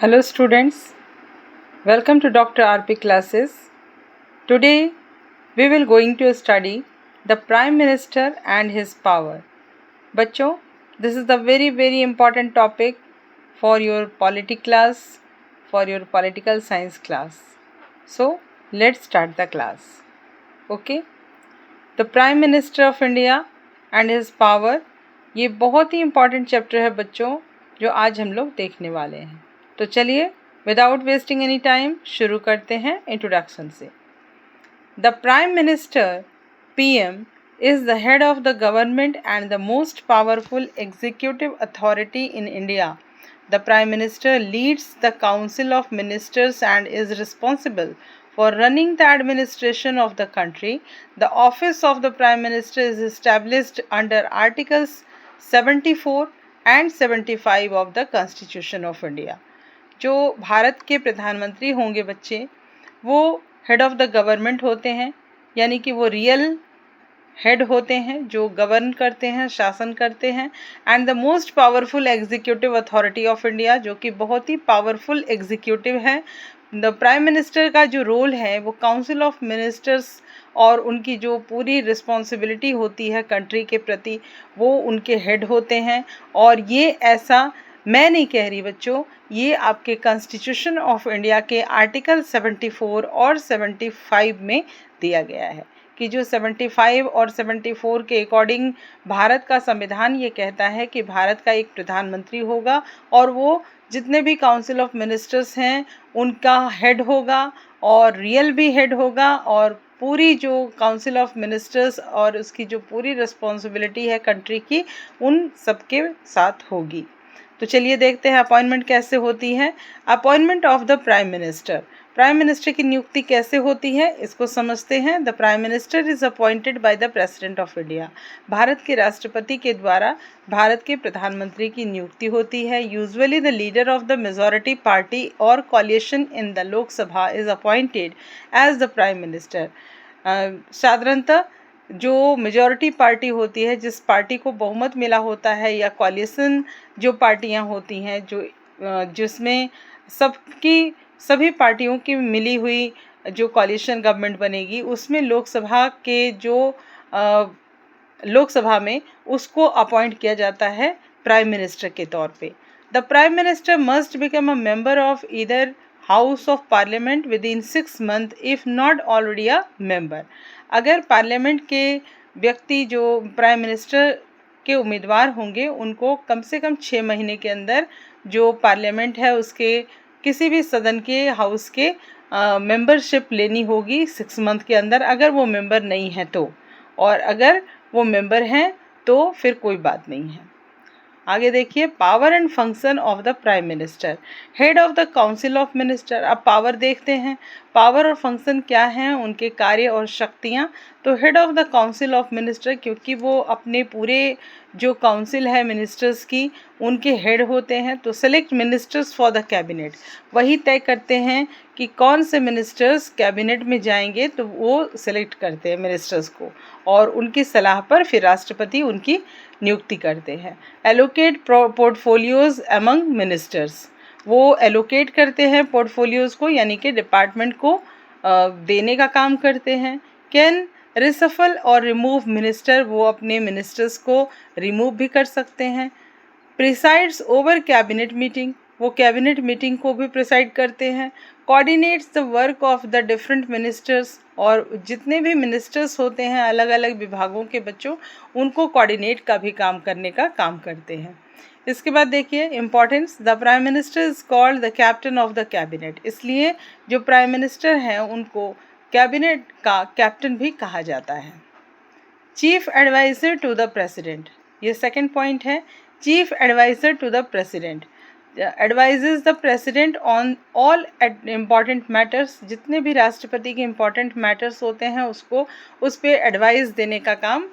Hello students, welcome to Dr. RP classes. Today we will going to study the Prime Minister and his power. बच्चों, this is the very important topic for your polity class, for your political science class. So let's start the class. Okay? The Prime Minister of India and his power, ये बहुत ही important chapter है बच्चों जो आज हम लोग देखने वाले हैं. तो चलिए विदाउट वेस्टिंग एनी टाइम शुरू करते हैं इंट्रोडक्शन से. The prime minister PM is the head of the government and the most powerful executive authority in India. The Prime Minister leads the Council of Ministers and is responsible for running the administration of the country. The office of the Prime Minister is established under Articles 74 and 75 of the Constitution of India. जो भारत के प्रधानमंत्री होंगे बच्चे, वो head of the government होते हैं, यानी कि वो रियल हेड होते हैं जो गवर्न करते हैं, शासन करते हैं. And the most powerful executive authority of India, जो कि बहुत ही पावरफुल एग्जीक्यूटिव है. द प्राइम मिनिस्टर का जो रोल है वो काउंसिल ऑफ मिनिस्टर्स और उनकी जो पूरी रिस्पॉन्सिबिलिटी होती है कंट्री के प्रति, वो उनके हेड होते हैं. और ये ऐसा मैं नहीं कह रही बच्चों, ये आपके कॉन्स्टिट्यूशन ऑफ इंडिया के आर्टिकल 74 और 75 में दिया गया है कि जो 75 और 74 के अकॉर्डिंग भारत का संविधान ये कहता है कि भारत का एक प्रधानमंत्री होगा और वो जितने भी काउंसिल ऑफ मिनिस्टर्स हैं उनका हेड होगा और रियल भी हेड होगा, और पूरी जो काउंसिल ऑफ मिनिस्टर्स और उसकी जो पूरी रिस्पॉन्सिबिलिटी है कंट्री की, उन सबके साथ होगी. तो चलिए देखते हैं अपॉइंटमेंट कैसे होती है. Appointment of the prime minister, prime minister की नियुक्ति कैसे होती है इसको समझते हैं. The prime minister is appointed by the president of India, Bharat के राष्ट्रपति के द्वारा भारत के प्रधानमंत्री की नियुक्ति होती है. Usually the leader of the majority party और coalition in the Lok Sabha is appointed as the prime minister. साधारणतः जो मेजॉरिटी पार्टी होती है, जिस पार्टी को बहुमत मिला होता है, या कॉलिशन जो पार्टियां होती हैं जो जिसमें सभी पार्टियों की मिली हुई जो कॉलिशन गवर्नमेंट बनेगी, उसमें लोकसभा में उसको अपॉइंट किया जाता है प्राइम मिनिस्टर के तौर पे. The prime minister must become a member of either house of parliament with in 6 months if not already a member. अगर पार्लियामेंट के व्यक्ति जो प्राइम मिनिस्टर के उम्मीदवार होंगे उनको कम से कम 6 महीने के अंदर जो पार्लियामेंट है उसके किसी भी सदन के हाउस के मेंबरशिप लेनी होगी 6 month के अंदर, अगर वो मेंबर नहीं है तो. और अगर वो मेंबर हैं तो फिर कोई बात नहीं है. आगे देखिए, power and function of the prime minister, head of the council of minister. अब पावर देखते हैं, पावर और फंक्शन क्या हैं, उनके कार्य और शक्तियाँ. तो head of the council of minister, क्योंकि वो अपने पूरे जो काउंसिल है मिनिस्टर्स की उनके हेड होते हैं, तो select ministers for the cabinet, वही तय करते हैं कि कौन से मिनिस्टर्स कैबिनेट में जाएंगे, तो वो सेलेक्ट करते हैं मिनिस्टर्स को और उनकी सलाह पर फिर राष्ट्रपति उनकी नियुक्ति करते हैं. एलोकेट पोर्टफोलियोज अमंग मिनिस्टर्स, वो एलोकेट करते हैं पोर्टफोलियोज़ को, यानी कि डिपार्टमेंट को देने का काम करते हैं. कैन रिसफल और रिमूव मिनिस्टर, वो अपने मिनिस्टर्स को रिमूव भी कर सकते हैं. प्रिसाइड्स ओवर कैबिनेट मीटिंग, वो कैबिनेट मीटिंग को भी प्रिसाइड करते हैं. Coordinates the work of the different ministers, और जितने भी मिनिस्टर्स होते हैं अलग अलग विभागों के बच्चों, उनको कोऑर्डिनेट का भी काम करने का काम करते हैं. इसके बाद देखिए importance, the prime minister is called the captain of the cabinet, इसलिए जो प्राइम मिनिस्टर हैं उनको कैबिनेट का कैप्टन भी कहा जाता है. Chief adviser to the president, ये सेकंड पॉइंट है. Chief adviser to the president advises the president on all important matters, जितने भी राष्ट्रपति के इम्पॉर्टेंट मैटर्स होते हैं उसको उस पर एडवाइस देने का काम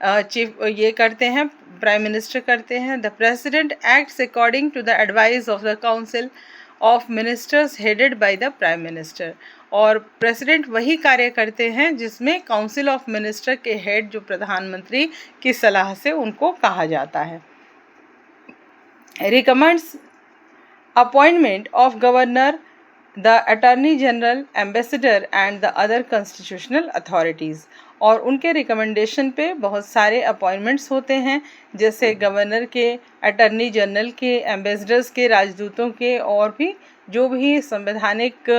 चीफ ये करते हैं, प्राइम मिनिस्टर करते हैं. The president acts according to the advice of the council of ministers headed by the prime minister, और प्रेसिडेंट वही कार्य करते हैं जिसमें काउंसिल ऑफ मिनिस्टर के हेड जो प्रधानमंत्री की सलाह से उनको कहा जाता है. Recommends appointment of governor, the attorney general, ambassador and the other constitutional authorities. और उनके रिकमेंडेशन पे बहुत सारे अपॉइंटमेंट्स होते हैं, जैसे गवर्नर के, अटॉर्नी जनरल के, एम्बेसडर्स के, राजदूतों के, और भी जो भी संवैधानिक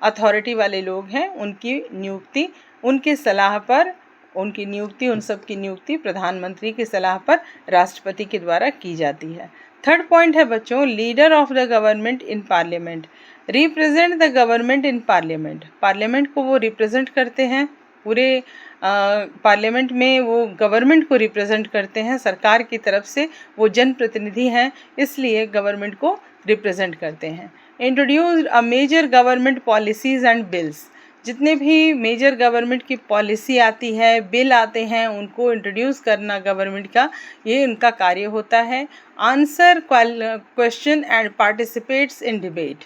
अथॉरिटी वाले लोग हैं उनकी नियुक्ति उनके सलाह पर, उनकी नियुक्ति, उन सब की नियुक्ति प्रधानमंत्री की सलाह पर राष्ट्रपति के द्वारा की जाती है। थर्ड पॉइंट है बच्चों, leader of the government in parliament, represent the government in parliament. Parliament को वो रिप्रेजेंट करते हैं, पूरे पार्लियामेंट में वो गवर्नमेंट को रिप्रेजेंट करते हैं, सरकार की तरफ से वो जनप्रतिनिधि हैं, इसलिए गवर्नमेंट को रिप्रेजेंट करते हैं। Introduced a major government policies and bills, जितने भी मेजर गवर्नमेंट की पॉलिसी आती है, बिल आते हैं, उनको इंट्रोड्यूस करना गवर्नमेंट का, ये उनका कार्य होता है। Answer question and participates in debate,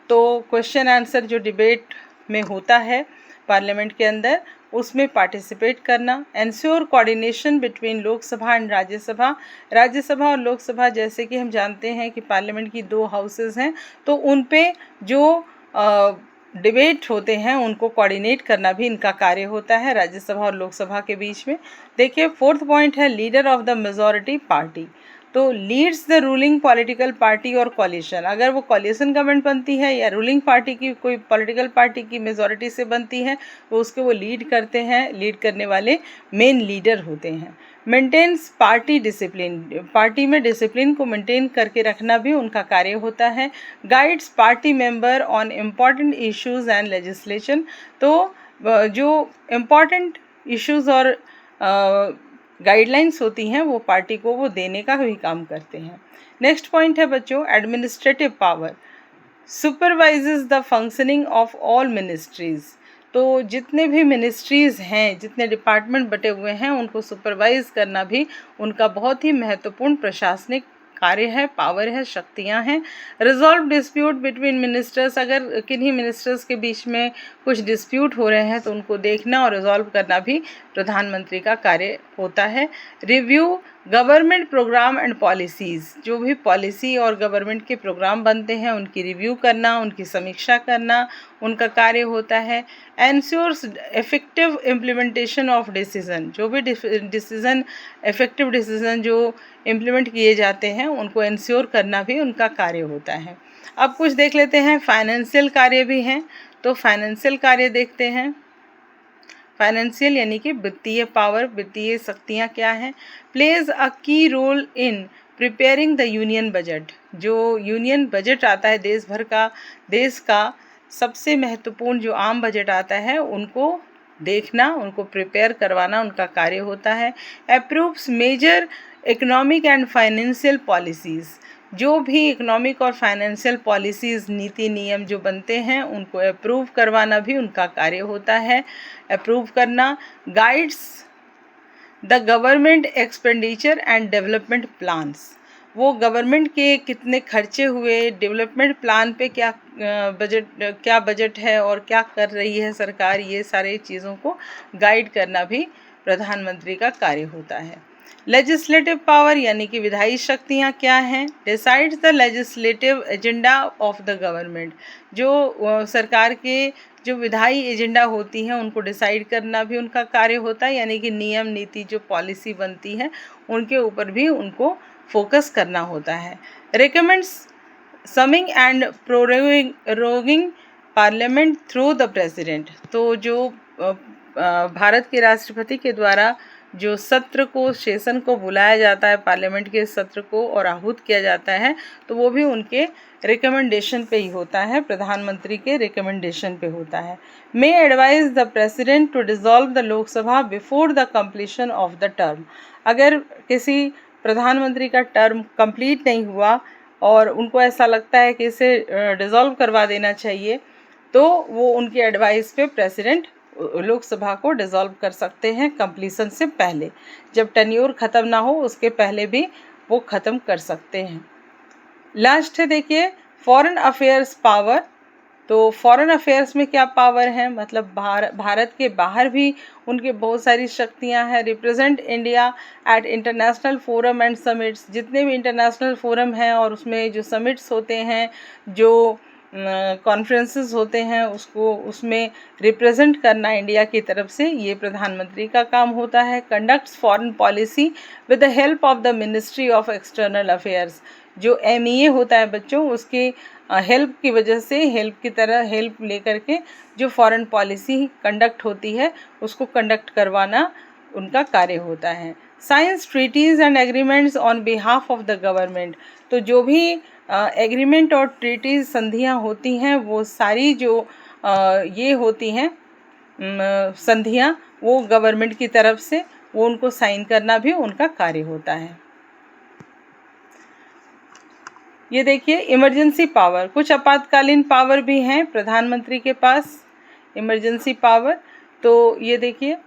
तो क्वेश्चन आंसर जो डिबेट में होता है पार्लियामेंट के अंदर, उसमें पार्टिसिपेट करना। Ensure coordination between Lok Sabha and Rajya Sabha, Rajya Sabha और लोकसभा, जैसे कि हम जानते हैं कि पार्लियामेंट की 2 हाउसेस हैं, तो उन पे जो डिबेट होते हैं उनको कोऑर्डिनेट करना भी इनका कार्य होता है राज्यसभा और लोकसभा के बीच में। देखिए फोर्थ पॉइंट है leader of the majority party, तो leads the ruling political party और कॉलिशन, अगर वो कॉलिशन गवर्नमेंट बनती है या रूलिंग पार्टी की कोई पॉलिटिकल पार्टी की मेजॉरिटी से बनती है, तो उसके वो लीड करते हैं, लीड करने वाले मेन लीडर होते हैं। मेंटेन्स पार्टी डिसिप्लिन, पार्टी में डिसिप्लिन को मेंटेन करके रखना भी उनका कार्य होता है। Guides party member on important issues and legislation, तो जो इम्पॉर्टेंट इश्यूज़ और गाइडलाइंस होती हैं वो पार्टी को वो देने का भी काम करते हैं। नेक्स्ट पॉइंट है बच्चों, administrative power, supervises the functioning of all ministries, तो जितने भी मिनिस्ट्रीज़ हैं, जितने डिपार्टमेंट बटे हुए हैं, उनको सुपरवाइज करना भी उनका बहुत ही महत्वपूर्ण प्रशासनिक कार्य है, पावर है, शक्तियां हैं। रिजॉल्व डिस्प्यूट बिटवीन मिनिस्टर्स, अगर किन्हीं मिनिस्टर्स के बीच में कुछ डिस्प्यूट हो रहे हैं तो उनको देखना और रिजॉल्व करना भी प्रधानमंत्री का कार्य होता है। Review government programme and policies, जो भी पॉलिसी और गवर्नमेंट के प्रोग्राम बनते हैं उनकी रिव्यू करना, उनकी समीक्षा करना उनका कार्य होता है। Ensures effective implementation of decision, जो भी डिसीज़न, इफेक्टिव डिसीज़न जो इम्प्लीमेंट किए जाते हैं उनको एंश्योर करना भी उनका कार्य होता है। अब कुछ देख लेते हैं, फाइनेंशियल कार्य भी हैं, तो फाइनेंशियल कार्य देखते हैं। फाइनेंशियल यानी कि वित्तीय पावर, वित्तीय शक्तियाँ क्या हैं। Plays a key role in preparing the union budget, जो यूनियन बजट आता है देश भर का, देश का सबसे महत्वपूर्ण जो आम बजट आता है उनको देखना, उनको प्रिपेयर करवाना उनका कार्य होता है। Approves major economic and financial policies, जो भी इकोनॉमिक और फाइनेंशियल पॉलिसीज़, नीति नियम जो बनते हैं उनको अप्रूव करवाना भी उनका कार्य होता है, अप्रूव करना। Guides the government expenditure and development plans, वो गवर्नमेंट के कितने खर्चे हुए, डेवलपमेंट प्लान पे क्या बजट है और क्या कर रही है सरकार, ये सारी चीज़ों को गाइड करना भी प्रधानमंत्री का कार्य होता है। लेजिस्लेटिव पावर यानी कि विधायी शक्तियाँ क्या हैं। Decides the legislative agenda of the government, जो सरकार के जो विधायी एजेंडा होती हैं उनको डिसाइड करना भी उनका कार्य होता है, यानी कि नियम नीति जो पॉलिसी बनती है उनके ऊपर भी उनको फोकस करना होता है। Recommends summoning and proroguing parliament through the president, तो जो भारत के राष्ट्रपति के द्वारा जो सत्र को, सेशन को बुलाया जाता है, पार्लियामेंट के सत्र को और आहूत किया जाता है, तो वो भी उनके रिकमेंडेशन पे ही होता है, प्रधानमंत्री के रिकमेंडेशन पे होता है। May advise the president to dissolve the Lok Sabha before the completion of the term, अगर किसी प्रधानमंत्री का टर्म कंप्लीट नहीं हुआ और उनको ऐसा लगता है कि इसे डिसॉल्व करवा देना चाहिए, तो वो उनकी एडवाइस पे प्रेसिडेंट लोकसभा को डिसॉल्व कर सकते हैं कंप्लीशन से पहले, जब टेन्योर ख़त्म ना हो उसके पहले भी वो ख़त्म कर सकते हैं। लास्ट है देखिए, फॉरेन अफेयर्स पावर, तो फॉरेन अफेयर्स में क्या पावर है, मतलब भारत के बाहर भी उनके बहुत सारी शक्तियां हैं। Represent India at international forum and summits, जितने भी इंटरनेशनल फोरम हैं और उसमें जो समिट्स होते हैं, जो कॉन्फ्रेंसेस होते हैं, उसमें रिप्रेजेंट करना इंडिया की तरफ से, ये प्रधानमंत्री का काम होता है। Conducts foreign policy with the help of the ministry of external affairs, जो MEA होता है बच्चों, उसके हेल्प की वजह से, हेल्प लेकर के जो फॉरेन पॉलिसी कंडक्ट होती है उसको कंडक्ट करवाना उनका कार्य होता है। Science treaties and agreements on behalf of the government, तो जो भी एग्रीमेंट और ट्रीटीज संधियां होती हैं वो सारी जो ये होती हैं संधियां, वो गवर्नमेंट की तरफ से, वो उनको साइन करना भी उनका कार्य होता है। ये देखिए इमरजेंसी पावर, कुछ आपातकालीन पावर भी हैं प्रधानमंत्री के पास, इमरजेंसी पावर। तो ये देखिए,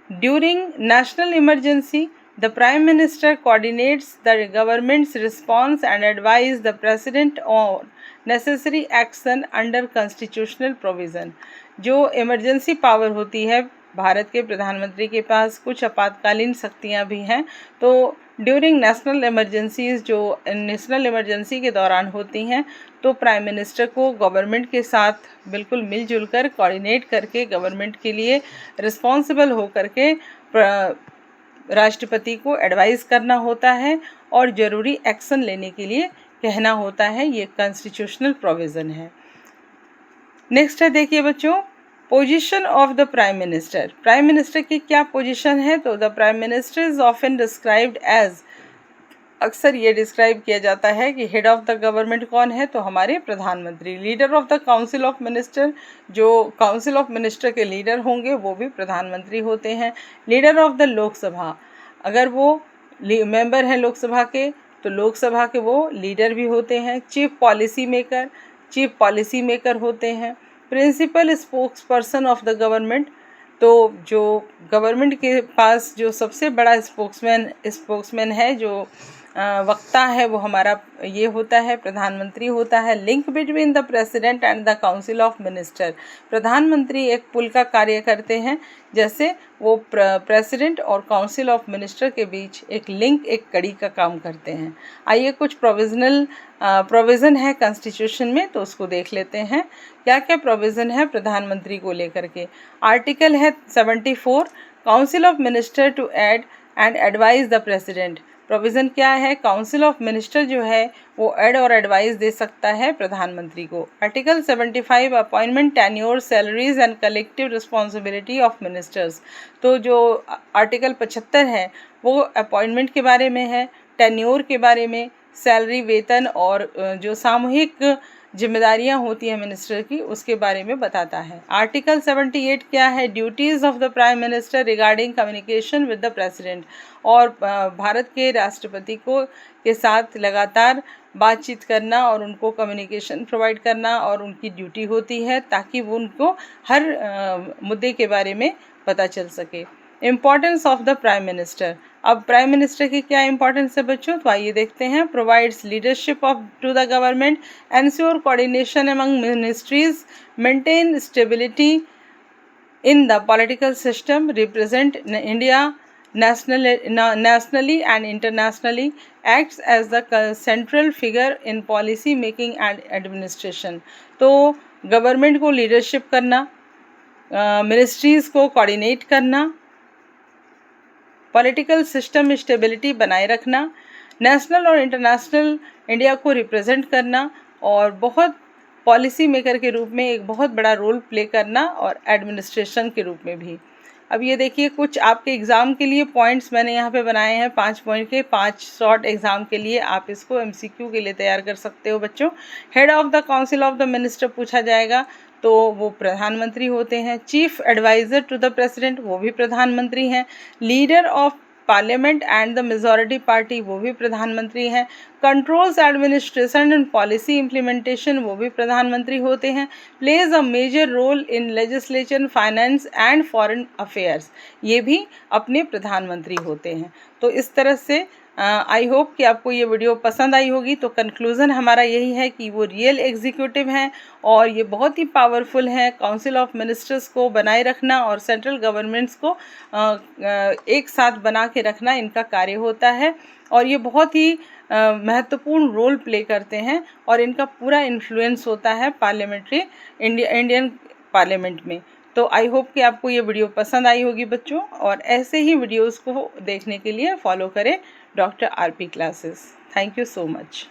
during national emergency the prime minister coordinates the governments response and advise the president on necessary action under constitutional provision. जो इमरजेंसी पावर होती है भारत के प्रधानमंत्री के पास, कुछ आपातकालीन शक्तियां भी हैं। तो ड्यूरिंग नेशनल इमरजेंसीज, जो नेशनल इमरजेंसी के दौरान होती हैं, तो प्राइम मिनिस्टर को गवर्नमेंट के साथ बिल्कुल मिलजुल कर, कोऑर्डिनेट करके, गवर्नमेंट के लिए रिस्पॉन्सिबल हो करके राष्ट्रपति को एडवाइस करना होता है और ज़रूरी एक्शन लेने के लिए कहना होता है। ये कॉन्स्टिट्यूशनल प्रोविज़न है। नेक्स्ट है, देखिए बच्चों, position of the prime minister. Prime minister की क्या पोजीशन है? तो the prime minister is often described as, अक्सर ये डिस्क्राइब किया जाता है कि हेड ऑफ द गवर्नमेंट कौन है? तो हमारे प्रधानमंत्री। Leader of the council of minister, जो काउंसिल ऑफ मिनिस्टर के लीडर होंगे वो भी प्रधानमंत्री होते हैं। लीडर ऑफ द लोकसभा, अगर वो मेंबर हैं लोकसभा के तो लोकसभा के वो लीडर भी होते हैं। चीफ पॉलिसी मेकर होते हैं। Principal spokesperson of the government, तो जो गवर्नमेंट के पास जो सबसे बड़ा स्पोक्समैन है, जो वक्ता है, वो हमारा ये होता है, प्रधानमंत्री होता है। Link between the president and the council of minister, प्रधानमंत्री एक पुल का कार्य करते हैं, जैसे वो प्रेसिडेंट और काउंसिल ऑफ मिनिस्टर के बीच एक लिंक, एक कड़ी का काम करते हैं। आइए कुछ प्रोविज़न है कॉन्स्टिट्यूशन में, तो उसको देख लेते हैं क्या क्या प्रोविज़न है प्रधानमंत्री को लेकर के। आर्टिकल है 74, council of minister to aid and advise the president. Provision क्या है? काउंसिल ऑफ मिनिस्टर जो है वो ऐड और एडवाइस दे सकता है प्रधानमंत्री को। Article 75, appointment, tenure, salaries and collective responsibility of ministers. तो जो आर्टिकल 75 है वो अपॉइंटमेंट के बारे में है, टेन्योर के बारे में, सैलरी, वेतन और जो सामूहिक जिम्मेदारियां होती हैं मिनिस्टर की, उसके बारे में बताता है। आर्टिकल 78 क्या है? Duties of the prime minister regarding communication with the president, और भारत के राष्ट्रपति के साथ लगातार बातचीत करना और उनको कम्युनिकेशन प्रोवाइड करना और उनकी ड्यूटी होती है, ताकि वो उनको हर मुद्दे के बारे में पता चल सके। Importance of the prime minister, अब प्राइम मिनिस्टर की क्या इंपॉर्टेंस है बच्चों? तो आइए देखते हैं। Provides leadership to the government, ensure coordination among ministries, maintain stability in the political system, represent India nationally and internationally, acts as the central figure in policy making and administration। तो government को leadership करना, ministries को coordinate करना, political system stability बनाए रखना, national और international India को represent करना, और बहुत पॉलिसी मेकर के रूप में एक बहुत बड़ा रोल प्ले करना, और एडमिनिस्ट्रेशन के रूप में भी। अब ये देखिए कुछ आपके एग्ज़ाम के लिए पॉइंट्स मैंने यहाँ पे बनाए हैं, 5 पॉइंट के, 5 शॉर्ट एग्ज़ाम के लिए आप इसको MCQ के लिए तैयार कर सकते हो बच्चों। Head of the council of the minister पूछा जाएगा, तो वो प्रधानमंत्री होते हैं। Chief adviser to the president, वो भी प्रधानमंत्री हैं। Leader of parliament and the majority party, वो भी प्रधानमंत्री हैं। Controls administration and policy implementation, वो भी प्रधानमंत्री होते हैं। Plays a major role in legislation, finance and foreign affairs, ये भी अपने प्रधानमंत्री होते हैं। तो इस तरह से आई होप कि आपको ये वीडियो पसंद आई होगी। तो कंक्लूज़न हमारा यही है कि वो रियल एग्जीक्यूटिव हैं और ये बहुत ही पावरफुल हैं। काउंसिल ऑफ मिनिस्टर्स को बनाए रखना और सेंट्रल गवर्नमेंट्स को एक साथ बना के रखना इनका कार्य होता है और ये बहुत ही महत्वपूर्ण रोल प्ले करते हैं और इनका पूरा इन्फ्लुएंस होता है पार्लियामेंट्री इंडियन पार्लियामेंट में। तो आई होप कि आपको ये वीडियो पसंद आई होगी बच्चों, और ऐसे ही वीडियोस को देखने के लिए फॉलो करें doctor RP classes. Thank you so much.